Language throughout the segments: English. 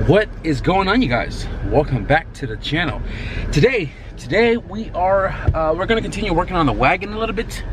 What is going on, you guys? Welcome back to the channel. Today we are we're gonna continue working on the wagon a little bit.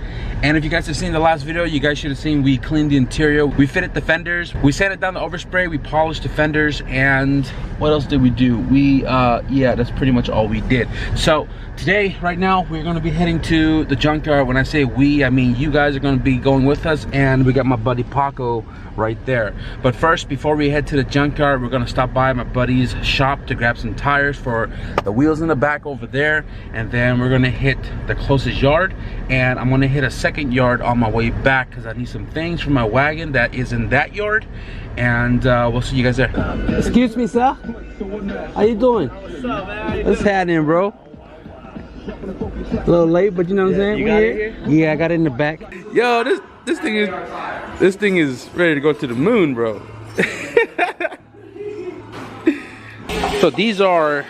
And if you guys have seen the last video, you guys should have seen we cleaned the interior, we fitted the fenders, we sanded down the overspray, we polished the fenders, and what else did we do? We yeah, that's pretty much all we did. So today, right now, we're gonna be heading to the junkyard. When I say we, I mean you guys are gonna be going with us, and we got my buddy Paco right there. But first, before we head to the junkyard, we're gonna stop by my buddy's shop to grab some tires for the wheels in the back over there, and then we're gonna hit the closest yard, and I'm gonna hit a second yard on my way back because I need some things for my wagon that is in that yard, and we'll see you guys there. Excuse me, sir. How you doing? What's up, man? What's happening, bro? A little late, but you know what I'm saying? You got it here? Yeah, I got it in the back. Yo, this thing is ready to go to the moon, bro. So these are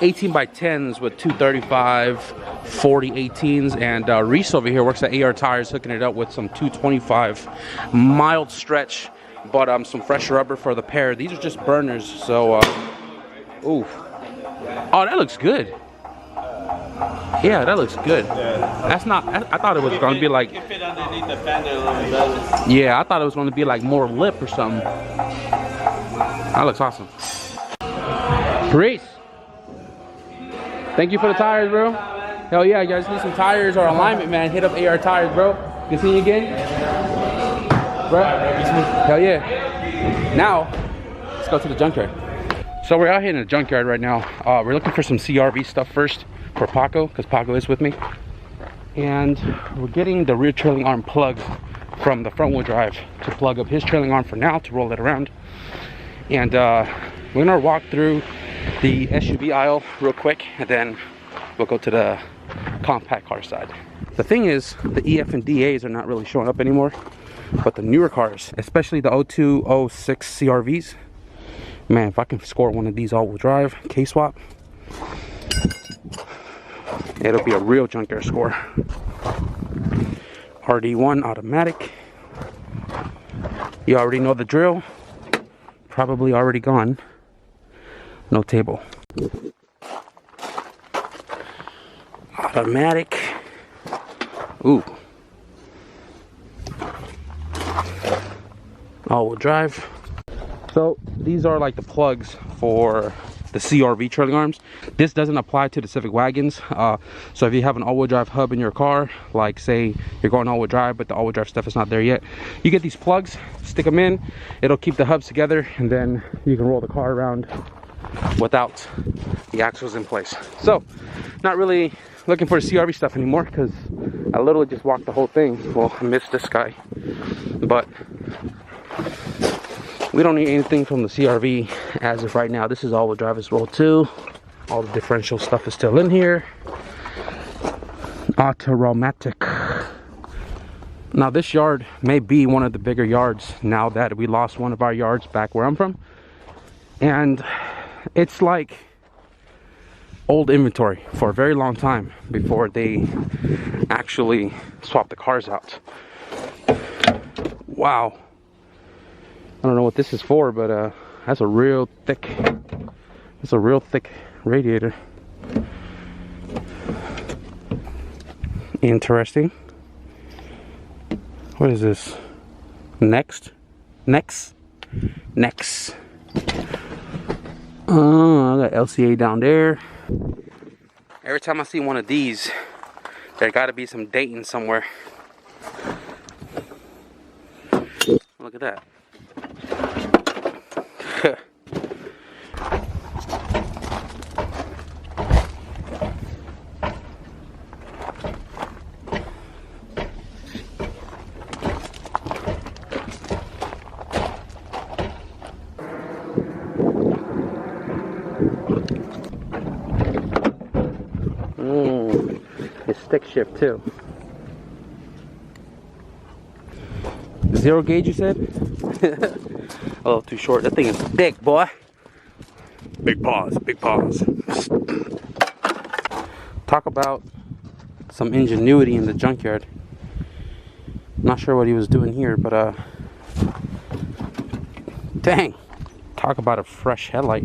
18 by 10s with 235 40 18s, and Reese over here works at AR Tires, hooking it up with some 225 mild stretch, but some fresh rubber for the pair. These are just burners, so ooh, oh, that looks good. Yeah, that looks good. Yeah. That's not, I thought it was going to be like, you can fit underneath the fender a little bit better. Yeah, I thought it was going to be like more lip or something. That looks awesome. Reese, thank you for the tires, bro. Hell yeah, you guys need some tires or alignment, man. Hit up AR Tires, bro. Good seeing you again. Bro. Hell yeah. Now, let's go to the junkyard. So we're out here in the junkyard right now. We're looking for some CRV stuff first for Paco, because Paco is with me. And we're getting the rear trailing arm plug from the front wheel drive to plug up his trailing arm for now to roll it around. And we're gonna walk through the SUV aisle real quick, and then we'll go to the compact car side. The thing is, the EF and DAs are not really showing up anymore, but the newer cars, especially the 02, 06 CRVs, man, if I can score one of these all-wheel drive K-swap, it'll be a real junkyard score. RD1 automatic. You already know the drill. Probably already gone. No table. Automatic. Ooh. All-wheel drive. So these are like the plugs for the CRV trailing arms. This doesn't apply to the Civic wagons. So if you have an all-wheel drive hub in your car, like say you're going all-wheel drive but the all-wheel drive stuff is not there yet, you get these plugs, stick them in, it'll keep the hubs together, and then you can roll the car around without the axles in place. So not really looking for the CRV stuff anymore, because I literally just walked the whole thing. Well, I missed this guy, but we don't need anything from the CRV as of right now. This is all-wheel drive as well too. All the differential stuff is still in here. Automatic. Now this yard may be one of the bigger yards now that we lost one of our yards back where I'm from, and it's like old inventory for a very long time before they actually swap the cars out. Wow. I don't know what this is for, but that's a real thick radiator. Interesting. What is this? Next. Oh, I got LCA down there. Every time I see one of these, there gotta be some dating somewhere. Look at that. It's stick shift too. 0 gauge, you said? A little too short. That thing is thick, boy. Big paws, big paws. Talk about some ingenuity in the junkyard. Not sure what he was doing here, but dang, Talk about a fresh headlight.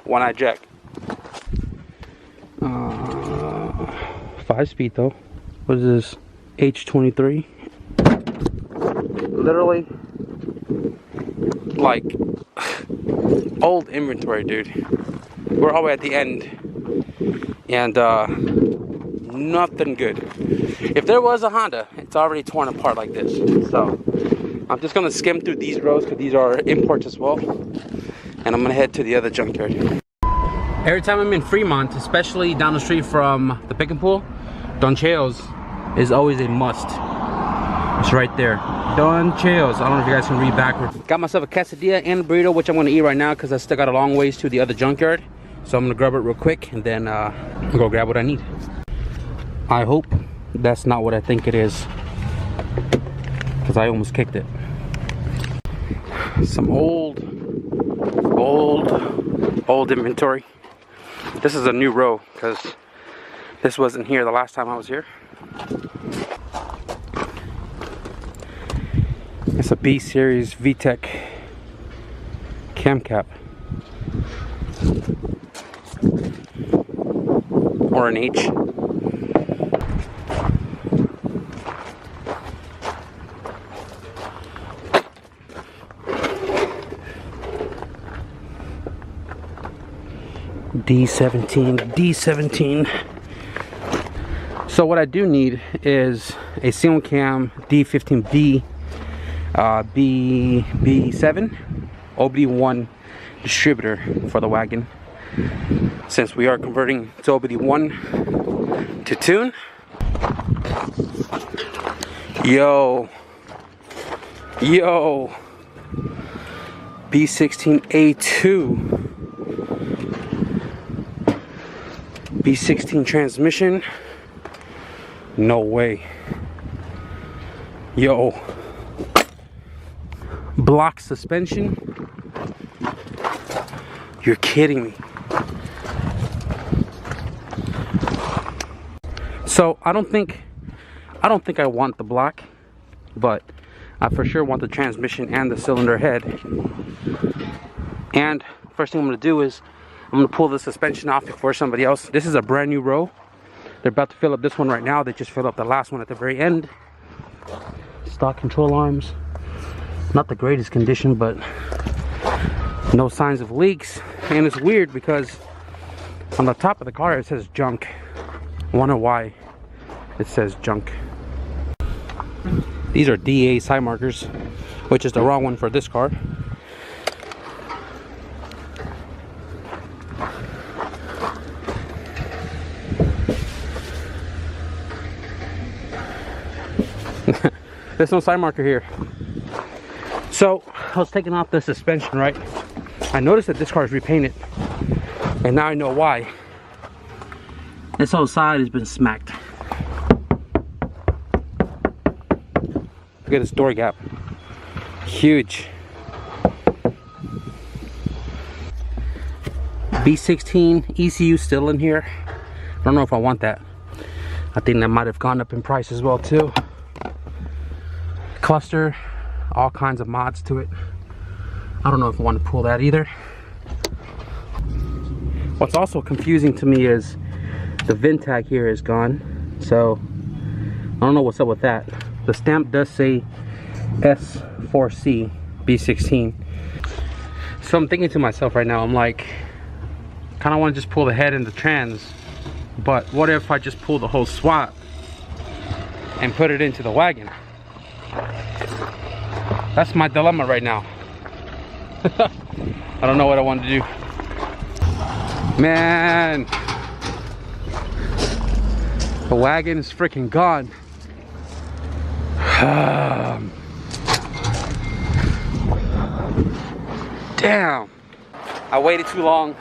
One-eye jack. 5-speed though. What is this? H23. Literally like old inventory, dude. We're all the way at the end, and nothing good. If there was a Honda, it's already torn apart like this. So I'm just gonna skim through these rows because these are imports as well, and I'm gonna head to the other junkyard. Every time I'm in Fremont, especially down the street from the pick and pull, Don Cheo's is always a must. It's right there. Don Cheo's. I don't know if you guys can read backwards. Got myself a quesadilla and a burrito, which I'm gonna eat right now because I still got a long ways to the other junkyard. So I'm gonna grab it real quick and then go grab what I need. I hope that's not what I think it is, because I almost kicked it. Some old inventory. This is a new row because this wasn't here the last time I was here. It's a B series VTEC cam cap, or an H. D17. So what I do need is a single cam D15B B7 OBD1 distributor for the wagon, since we are converting to OBD1 to tune. Yo, B16a2 B16 transmission. No way. Yo, block suspension. You're kidding me. So I don't think I want the block, but I for sure want the transmission and the cylinder head. And first thing I'm gonna do is I'm gonna pull the suspension off before somebody else. This is a brand new row. They're about to fill up this one right now. They just filled up the last one at the very end. Stock control arms. Not the greatest condition, but no signs of leaks. And it's weird because on the top of the car it says junk. I wonder why it says junk. These are DA side markers, which is the wrong one for this car. There's no side marker here. So I was taking off the suspension, right? I noticed that this car is repainted, and now I know why. This whole side has been smacked. Look at this door gap. Huge. B16 ECU still in here. I don't know if I want that. I think that might have gone up in price as well too. Cluster, all kinds of mods to it. I don't know if I want to pull that either. What's also confusing to me is the VIN tag here is gone, so I don't know what's up with that. The stamp does say S4C B16. So I'm thinking to myself right now, I'm like, kind of want to just pull the head and the trans, but what if I just pull the whole swap and put it into the wagon? That's my dilemma right now. I don't know what I want to do. Man, the wagon is freaking gone. Damn, I waited too long.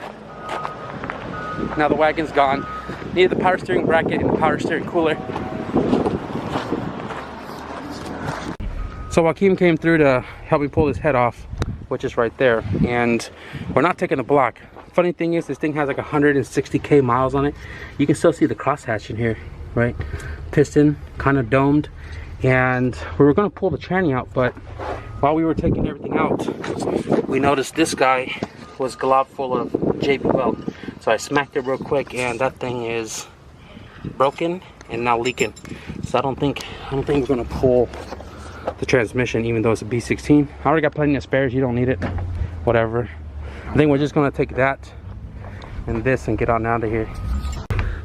Now the wagon's gone. Needed the power steering bracket and the power steering cooler. So Joaquin came through to help me pull his head off, which is right there, and we're not taking the block. Funny thing is, this thing has like 160k miles on it. You can still see the crosshatch in here, right? Piston kind of domed, and we were going to pull the tranny out, but while we were taking everything out, we noticed this guy was globbed full of JB Weld. So I smacked it real quick, and that thing is broken and now leaking. So I don't think we're gonna pull the transmission, even though it's a B16. I already got plenty of spares. You don't need it. Whatever. I think we're just gonna take that and this and get on out of here.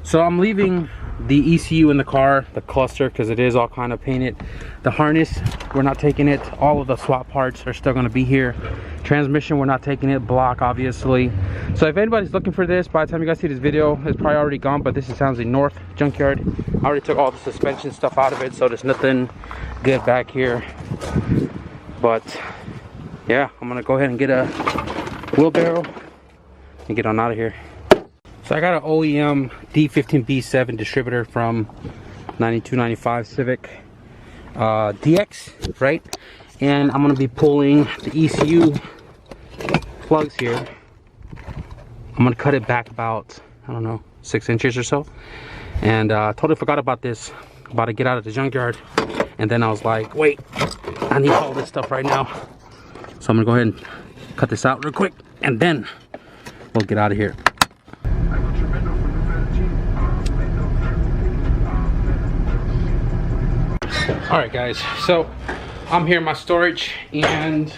So I'm leaving the ECU in the car, the cluster, because it is all kind of painted. The harness, we're not taking it. All of the swap parts are still going to be here. Transmission, we're not taking it. Block, obviously. So if anybody's looking for this, by the time you guys see this video, it's probably already gone. But this is Townsend North Junkyard. I already took all the suspension stuff out of it, so there's nothing good back here. But yeah, I'm gonna go ahead and get a wheelbarrow and get on out of here. So I got an OEM D15B7 distributor from 9295 Civic DX, right? And I'm gonna be pulling the ECU plugs here. I'm gonna cut it back about, I don't know, 6 inches or so. And totally forgot about this, about to get out of the junkyard. And then I was like, wait, I need all this stuff right now. So I'm gonna go ahead and cut this out real quick, and then we'll get out of here. Alright guys, so I'm here in my storage, and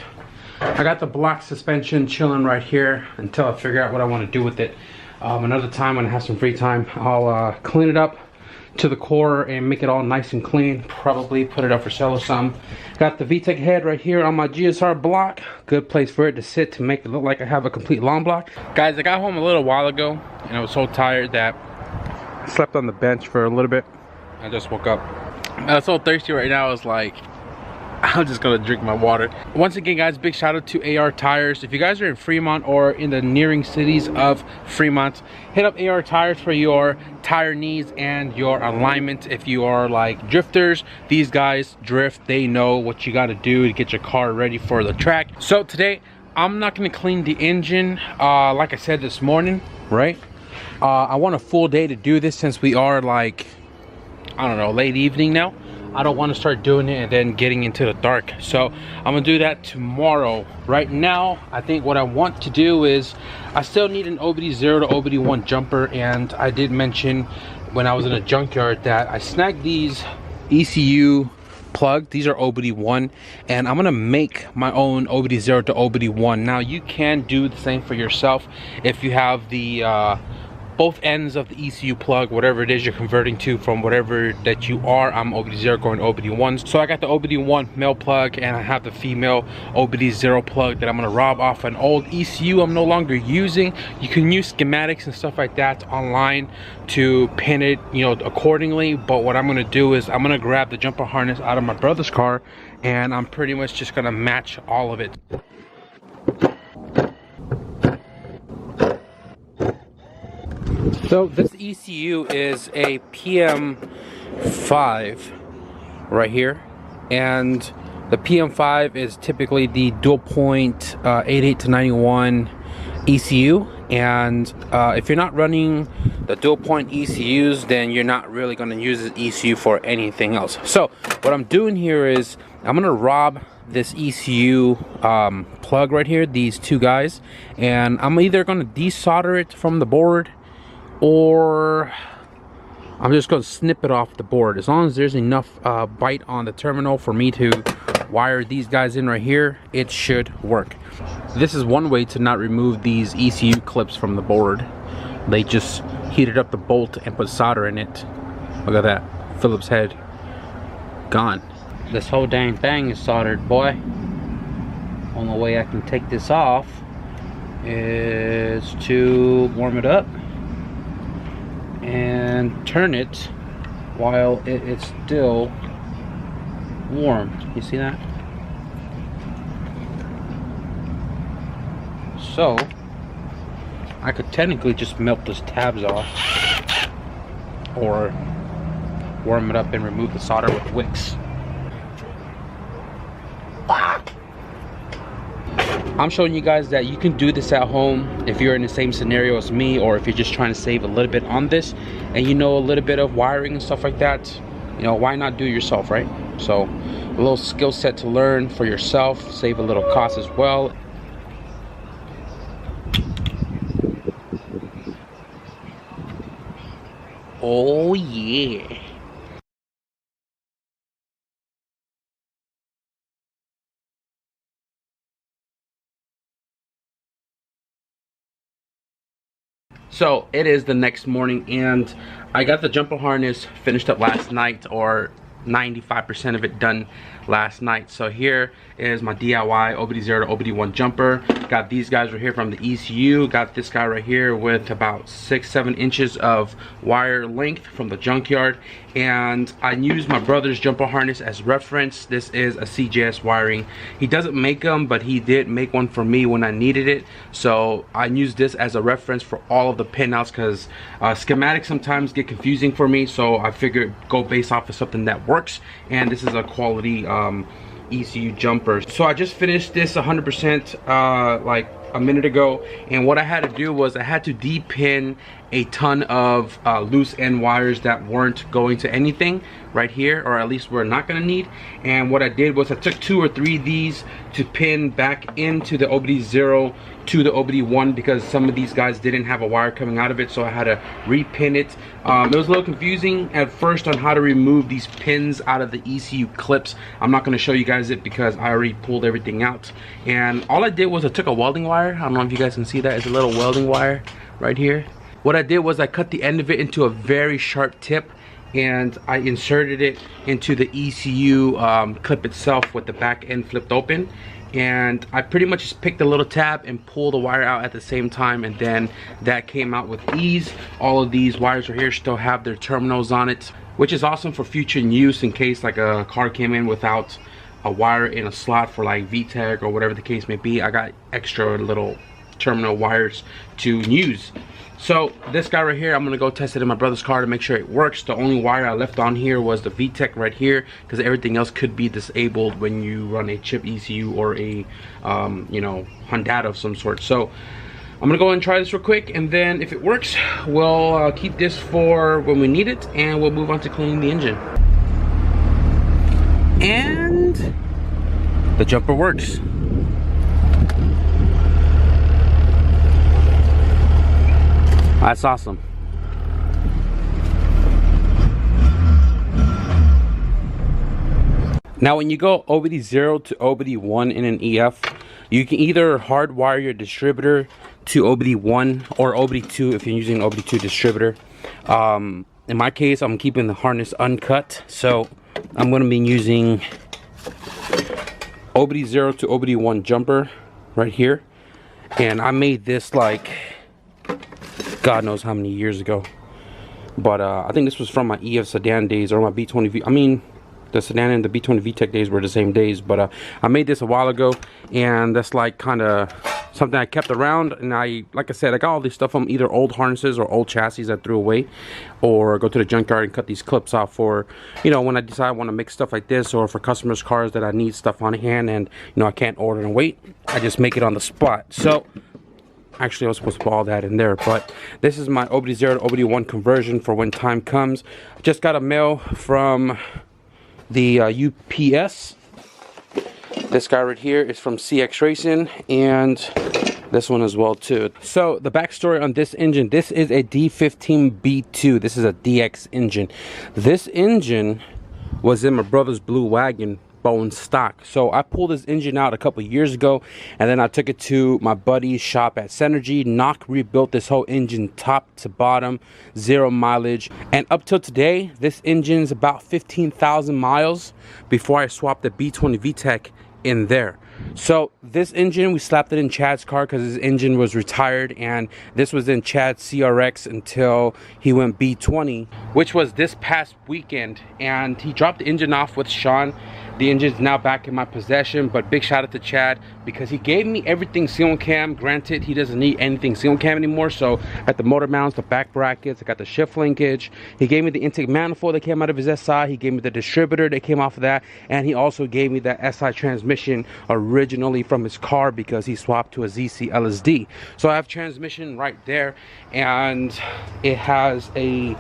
I got the block suspension chilling right here until I figure out what I want to do with it. Another time when I have some free time, I'll clean it up to the core and make it all nice and clean. Probably put it up for sale or something. Got the VTEC head right here on my GSR block. Good place for it to sit to make it look like I have a complete long block. Guys, I got home a little while ago and I was so tired that I slept on the bench for a little bit. I just woke up. I'm so thirsty right now. I was like, I'm just gonna drink my water. Once again guys, big shout out to AR Tires. If you guys are in Fremont or in the nearing cities of Fremont, hit up AR Tires for your tire needs and your alignment. If you are like drifters, these guys drift. They know what you got to do to get your car ready for the track. So today I'm not gonna clean the engine like I said this morning, right? I want a full day to do this since we are like, I don't know, late evening now. I don't want to start doing it and then getting into the dark. So I'm gonna do that tomorrow. Right now, I think what I want to do is, I still need an OBD0 to OBD1 jumper, and I did mention when I was in a junkyard that I snagged these ECU plugs. These are OBD1, and I'm gonna make my own OBD0 to OBD1. Now you can do the same for yourself if you have the both ends of the ECU plug, whatever it is you're converting to from whatever that you are. I'm OBD0 going to OBD1. So I got the OBD1 male plug, and I have the female OBD0 plug that I'm gonna rob off an old ECU I'm no longer using. You can use schematics and stuff like that online to pin it, you know, accordingly. But what I'm gonna do is I'm gonna grab the jumper harness out of my brother's car, and I'm pretty much just gonna match all of it. So this ECU is a PM5 right here, and the PM5 is typically the dual point 88 to 91 ECU. And if you're not running the dual point ECUs, then you're not really going to use this ECU for anything else. So what I'm doing here is I'm going to rob this ECU plug right here, these two guys, and I'm either going to desolder it from the board, or I'm just going to snip it off the board. As long as there's enough bite on the terminal for me to wire these guys in right here, it should work. This is one way to not remove these ECU clips from the board. They just heated up the bolt and put solder in it. Look at that, Phillips head gone. This whole dang thing is soldered, boy. Only way I can take this off is to warm it up and turn it while it is still warm. You see that? So I could technically just melt those tabs off, or warm it up and remove the solder with wicks. Fuck! I'm showing you guys that you can do this at home if you're in the same scenario as me, or if you're just trying to save a little bit on this and you know a little bit of wiring and stuff like that. You know, why not do it yourself, right? So little skill set to learn for yourself, save a little cost as well. Oh yeah. So it is the next morning, and I got the jumper harness finished up last night, or 95% of it done last night. So here is my DIY OBD0 to OBD1 jumper. Got these guys right here from the ECU. Got this guy right here with about 6-7 inches of wire length from the Junkyard, and I used my brother's jumper harness as reference. This is a CJSWIRING. He doesn't make them, but he did make one for me when I needed it, so I used this as a reference for all of the pinouts, because schematics sometimes get confusing for me, so I figured go based off of something that works, and this is a quality ECU jumper. So I just finished this 100% like a minute ago, and what I had to do was I had to depin a ton of loose end wires that weren't going to anything right here, or at least we're not going to need. And what I did was I took 2 or 3 of these to pin back into the OBD0 to the OBD1, because some of these guys didn't have a wire coming out of it, so I had to repin it. It was a little confusing at first on how to remove these pins out of the ECU clips. I'm not going to show you guys it because I already pulled everything out, and all I did was I took a welding wire. I don't know if you guys can see that. It's a little welding wire right here. What I did was I cut the end of it into a very sharp tip, and I inserted it into the ECU clip itself with the back end flipped open, and I pretty much just picked a little tab and pulled the wire out at the same time, and then that came out with ease. All of these wires right here still have their terminals on it, which is awesome for future use in case like a car came in without a wire in a slot for like VTEC or whatever the case may be. I got extra little terminal wires to use. So this guy right here, I'm gonna go test it in my brother's car to make sure it works. The only wire I left on here was the VTEC right here, because everything else could be disabled when you run a chip ECU or a you know, Honda of some sort. So I'm gonna go and try this real quick, and then if it works, we'll keep this for when we need it, and we'll move on to cleaning the engine. And the jumper works. That's awesome. Now when you go OBD0 to OBD1 in an EF, you can either hardwire your distributor to OBD1 or OBD2 if you're using an OBD2 distributor. In my case, I'm keeping the harness uncut, so I'm going to be using OBD0 to OBD1 jumper right here. And I made this like God knows how many years ago, but I think this was from my EF sedan days, or my B20V. I mean, the sedan and the B20 VTEC days were the same days, but I made this a while ago, and that's like kind of something I kept around. And like I said, I got all this stuff from either old harnesses or old chassis I threw away, or go to the junkyard and cut these clips off for, you know, when I decide I want to make stuff like this, or for customers' cars that I need stuff on hand and, you know, I can't order and wait. I just make it on the spot. So actually I was supposed to put all that in there, but this is my OBD0 to OBD1 conversion for when time comes. I just got a mail from the UPS. This guy right here is from CX Racing, and this one as well too. So the backstory on this engine, this is a D15B2. This is a DX engine. This engine was in my brother's blue wagon, bone stock. So I pulled this engine out a couple years ago, and then I took it to my buddy's shop at Synergy. Rebuilt this whole engine top to bottom, 0 mileage, and up till today this engine is about 15,000 miles before I swapped the B20 VTEC in there. So this engine, we slapped it in Chad's car because his engine was retired, and this was in Chad's CRX until he went B20, which was this past weekend, and he dropped the engine off with Sean. The engine is now back in my possession, but big shout out to Chad because he gave me everything single cam. Granted, he doesn't need anything single cam anymore, so I got the motor mounts, the back brackets, I got the shift linkage. He gave me the intake manifold that came out of his SI. He gave me the distributor that came off of that, and he also gave me that SI transmission originally from his car because he swapped to a ZC LSD. So I have transmission right there, and it has a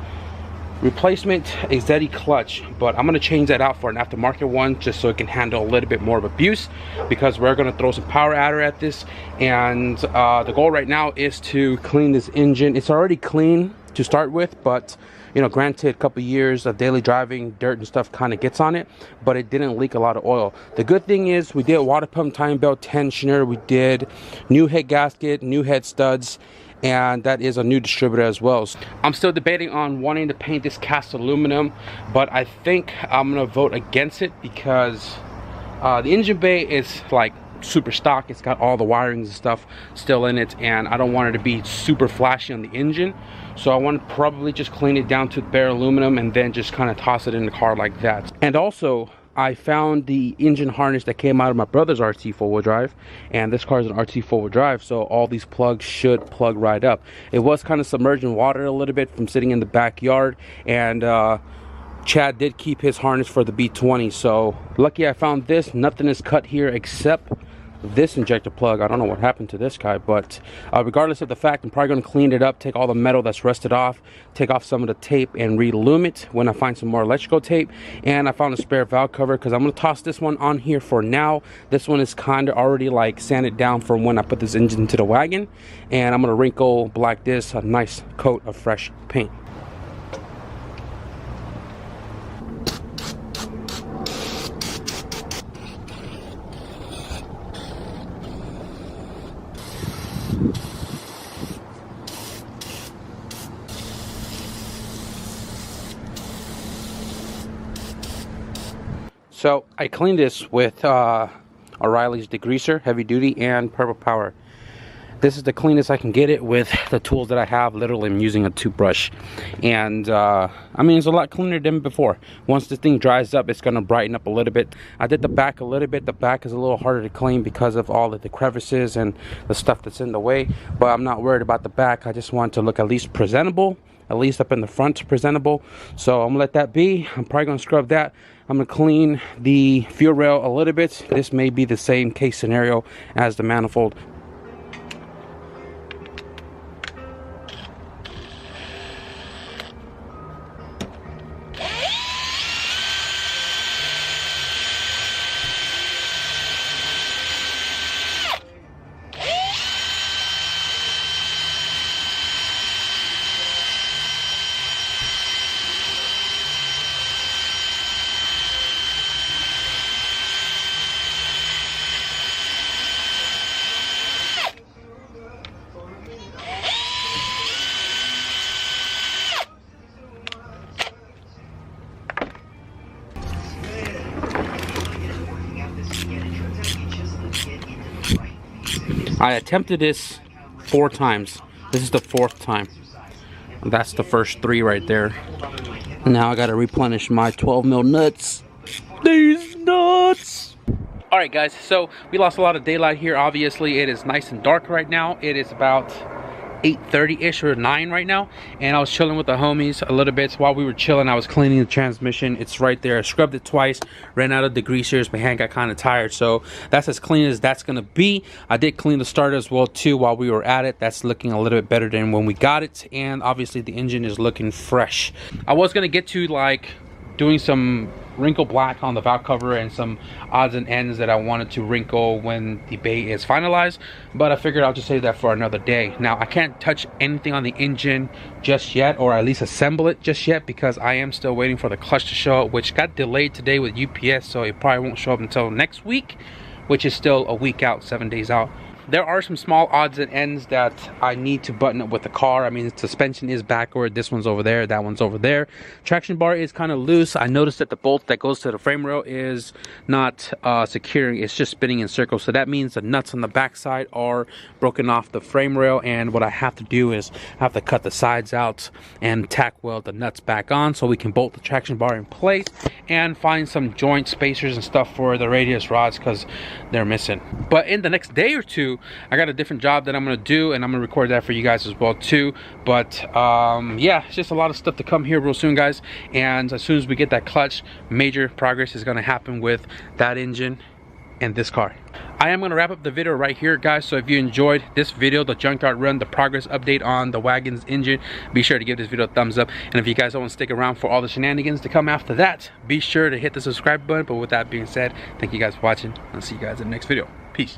replacement Exetti clutch, but I'm gonna change that out for an aftermarket one just so it can handle a little bit more of abuse, because we're gonna throw some power adder at this. And the goal right now is to clean this engine. It's already clean to start with, but you know, granted, a couple years of daily driving, dirt and stuff kind of gets on it, but it didn't leak a lot of oil. The good thing is we did water pump, timing belt, tensioner, we did new head gasket, new head studs, and that is a new distributor as well. So I'm still debating on wanting to paint this cast aluminum, but I think I'm gonna vote against it because the engine bay is like super stock. It's got all the wirings and stuff still in it, and I don't want it to be super flashy on the engine. So I want to probably just clean it down to bare aluminum and then just kind of toss it in the car like that. And also, I found the engine harness that came out of my brother's RT four-wheel drive, and this car is an RT four-wheel drive, so all these plugs should plug right up. It was kind of submerged in water a little bit from sitting in the backyard, and Chad did keep his harness for the B20, so lucky I found this. Nothing is cut here except this injector plug. I don't know what happened to this guy, but regardless of the fact, I'm probably going to clean it up, take all the metal that's rusted off, take off some of the tape, and re-lume it when I find some more electrical tape. And I found a spare valve cover because I'm going to toss this one on here for now. This one is kind of already like sanded down from when I put this engine into the wagon, and I'm going to wrinkle black this a nice coat of fresh paint. So I cleaned this with O'Reilly's Degreaser, heavy duty, and Purple Power. This is the cleanest I can get it with the tools that I have. Literally, I'm using a toothbrush, and I mean, it's a lot cleaner than before. Once this thing dries up, it's gonna brighten up a little bit. I did the back a little bit. The back is a little harder to clean because of all of the crevices and the stuff that's in the way, but I'm not worried about the back. I just want to look at least presentable, at least up in the front presentable. So I'm gonna let that be. I'm probably gonna scrub that. I'm gonna clean the fuel rail a little bit. This may be the same case scenario as the manifold. I attempted this 4 times. This is the 4th time. That's the first 3 right there. Now I gotta replenish my 12 mil nuts. These nuts! Alright guys, so we lost a lot of daylight here. Obviously it is nice and dark right now. It is about 8:30-ish or 9 right now, and I was chilling with the homies a little bit. So while we were chilling, I was cleaning the transmission. It's right there. I scrubbed it twice, ran out of degreasers. My hand got kind of tired, so that's as clean as that's gonna be. I did clean the starter as well too while we were at it. That's looking a little bit better than when we got it, and obviously the engine is looking fresh. I was gonna get to like doing some wrinkle black on the valve cover and some odds and ends that I wanted to wrinkle when the bay is finalized, but I figured I'll just save that for another day. Now I can't touch anything on the engine just yet, or at least assemble it just yet, because I am still waiting for the clutch to show up, which got delayed today with UPS, so it probably won't show up until next week, which is still a week out, 7 days out. There are some small odds and ends that I need to button up with the car. I mean, the suspension is backward. This one's over there. That one's over there. Traction bar is kind of loose. I noticed that the bolt that goes to the frame rail is not securing. It's just spinning in circles. So that means the nuts on the back side are broken off the frame rail. And what I have to do is I have to cut the sides out and tack weld the nuts back on so we can bolt the traction bar in place and find some joint spacers and stuff for the radius rods because they're missing. But in the next day or two, I got a different job that I'm gonna do, and I'm gonna record that for you guys as well too. But yeah, it's just a lot of stuff to come here real soon, guys. And as soon as we get that clutch, major progress is gonna happen with that engine and this car. I am going to wrap up the video right here, guys. So if you enjoyed this video, the Junkyard run, the progress update on the wagon's engine, be sure to give this video a thumbs up. And if you guys don't want to stick around for all the shenanigans to come after that, be sure to hit the subscribe button. But with that being said, thank you guys for watching. I'll see you guys in the next video. Peace.